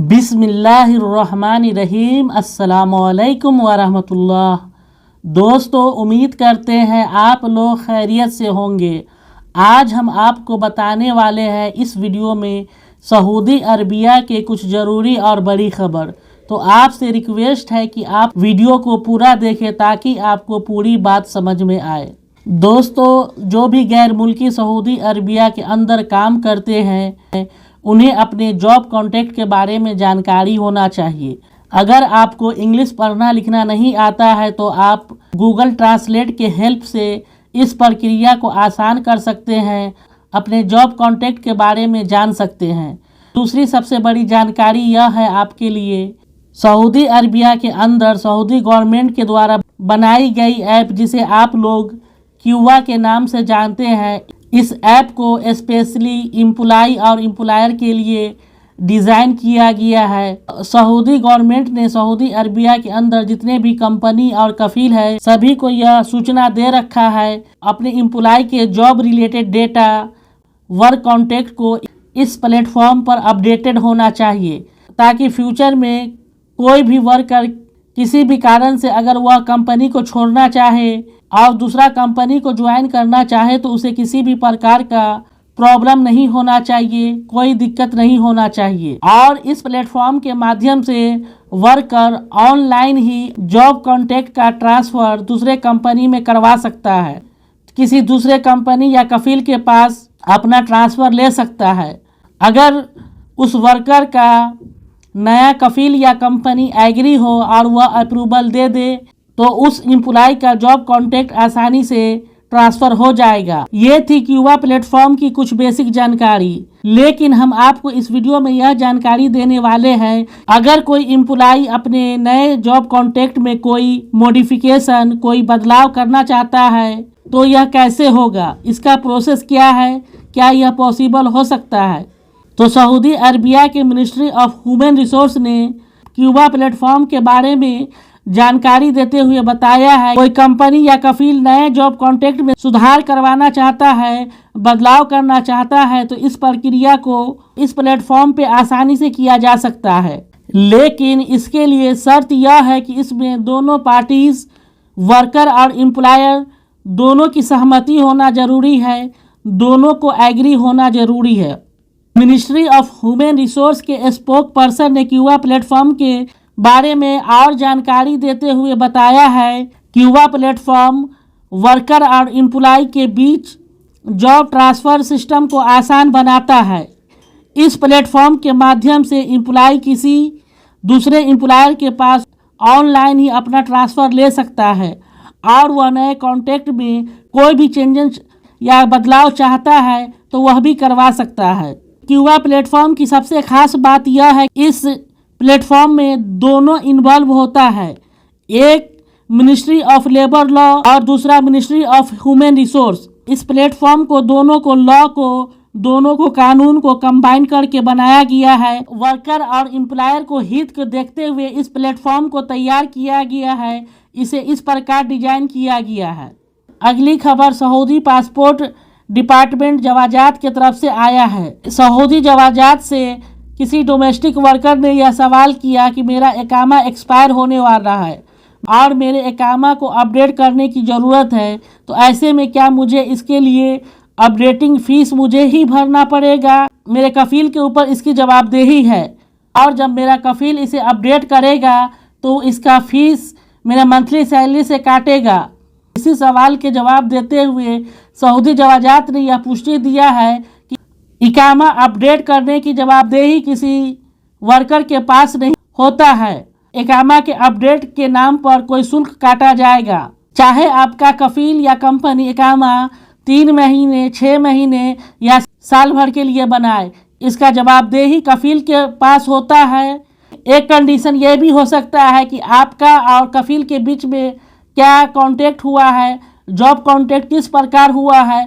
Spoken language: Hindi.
बिस्मिल्लाहिर्रहमानिर्रहीम। अस्सलामुअलैकुम वरहमतुल्लाह। दोस्तों, उम्मीद करते हैं आप लोग खैरियत से होंगे। आज हम आपको बताने वाले हैं इस वीडियो में सऊदी अरबिया के कुछ ज़रूरी और बड़ी खबर। तो आपसे रिक्वेस्ट है कि आप वीडियो को पूरा देखें ताकि आपको पूरी बात समझ में आए। दोस्तों, जो भी गैर मुल्की सऊदी अरबिया के अंदर काम करते हैं उन्हें अपने जॉब कॉन्ट्रैक्ट के बारे में जानकारी होना चाहिए। अगर आपको इंग्लिश पढ़ना लिखना नहीं आता है तो आप गूगल ट्रांसलेट के हेल्प से इस प्रक्रिया को आसान कर सकते हैं, अपने जॉब कॉन्ट्रैक्ट के बारे में जान सकते हैं। दूसरी सबसे बड़ी जानकारी यह है आपके लिए, सऊदी अरबिया के अंदर सऊदी गवर्नमेंट के द्वारा बनाई गई ऐप जिसे आप लोग क्यूवा के नाम से जानते हैं, इस ऐप को स्पेशली एम्प्लॉय और एम्प्लॉयर के लिए डिज़ाइन किया गया है। सऊदी गवर्नमेंट ने सऊदी अरबिया के अंदर जितने भी कंपनी और कफील है सभी को यह सूचना दे रखा है अपने एम्प्लॉय के job related data work contract को इस प्लेटफॉर्म पर अपडेटेड होना चाहिए, ताकि फ्यूचर में कोई भी वर्कर किसी भी कारण से अगर वह कंपनी को छोड़ना चाहे और दूसरा कंपनी को ज्वाइन करना चाहे तो उसे किसी भी प्रकार का प्रॉब्लम नहीं होना चाहिए, कोई दिक्कत नहीं होना चाहिए। और इस प्लेटफॉर्म के माध्यम से वर्कर ऑनलाइन ही जॉब कॉन्ट्रैक्ट का ट्रांसफ़र दूसरे कंपनी में करवा सकता है, किसी दूसरे कंपनी या कफील के पास अपना ट्रांसफ़र ले सकता है। अगर उस वर्कर का नया कफील या कंपनी एग्री हो और वह अप्रूवल दे दे तो उस एम्प्लॉय का जॉब कॉन्ट्रैक्ट आसानी से ट्रांसफ़र हो जाएगा। ये थी क्यूवा प्लेटफॉर्म की कुछ बेसिक जानकारी, लेकिन हम आपको इस वीडियो में यह जानकारी देने वाले हैं अगर कोई एम्प्लॉय अपने नए जॉब कॉन्ट्रैक्ट में कोई मॉडिफिकेशन, कोई बदलाव करना चाहता है तो यह कैसे होगा, इसका प्रोसेस क्या है, क्या यह पॉसिबल हो सकता है। तो सऊदी अरबिया के मिनिस्ट्री ऑफ ह्यूमन रिसोर्स ने क्यूवा प्लेटफॉर्म के बारे में जानकारी देते हुए बताया है, कोई कंपनी या कफील नए जॉब कॉन्ट्रैक्ट में सुधार करवाना चाहता है, बदलाव करना चाहता है तो इस प्रक्रिया को इस प्लेटफॉर्म पे आसानी से किया जा सकता है। लेकिन इसके लिए शर्त यह है कि इसमें दोनों पार्टीज, वर्कर और एम्प्लॉयर, दोनों की सहमति होना जरूरी है, दोनों को एग्री होना जरूरी है। मिनिस्ट्री ऑफ ह्यूमन रिसोर्स के स्पोक पर्सन ने क्यूवा प्लेटफॉर्म के बारे में और जानकारी देते हुए बताया है, क्यूवा प्लेटफॉर्म वर्कर और एम्प्लॉय के बीच जॉब ट्रांसफ़र सिस्टम को आसान बनाता है। इस प्लेटफॉर्म के माध्यम से एम्प्लॉय किसी दूसरे एम्प्लॉयर के पास ऑनलाइन ही अपना ट्रांसफ़र ले सकता है और वह नए कॉन्ट्रैक्ट में कोई भी चेंजेस या बदलाव चाहता है तो वह भी करवा सकता है। क्यूवा प्लेटफॉर्म की सबसे खास बात यह है, इस प्लेटफॉर्म में दोनों इन्वॉल्व होता है, एक मिनिस्ट्री ऑफ लेबर लॉ और दूसरा मिनिस्ट्री ऑफ ह्यूमन रिसोर्स। इस प्लेटफॉर्म को दोनों को कानून को कंबाइन करके बनाया गया है। वर्कर और एम्प्लॉयर को हित को देखते हुए इस प्लेटफॉर्म को तैयार किया गया है, इसे इस प्रकार डिजाइन किया गया है। अगली खबर सऊदी पासपोर्ट डिपार्टमेंट जवाजात की तरफ से आया है। सऊदी जवाजात से किसी डोमेस्टिक वर्कर ने यह सवाल किया कि मेरा इकामा एक्सपायर होने वाला है और मेरे इकामा को अपडेट करने की ज़रूरत है, तो ऐसे में क्या मुझे इसके लिए अपडेटिंग फ़ीस मुझे ही भरना पड़ेगा? मेरे कफील के ऊपर इसकी जवाबदेही है और जब मेरा कफील इसे अपडेट करेगा तो इसका फ़ीस मेरा मंथली सैलरी से काटेगा। इसी सवाल के जवाब देते हुए सऊदी जवाजात ने यह पुष्टि दिया है कि इकामा अपडेट करने की जवाबदेही किसी वर्कर के पास नहीं होता है। इकामा के अपडेट के नाम पर कोई शुल्क काटा जाएगा, चाहे आपका कफील या कंपनी इकामा 3 महीने, 6 महीने या साल भर के लिए बनाए, इसका जवाबदेही कफील के पास होता है। एक कंडीशन ये भी हो सकता है कि आपका और कफील के बीच में क्या कॉन्ट्रैक्ट हुआ है, जॉब कॉन्ट्रैक्ट किस प्रकार हुआ है,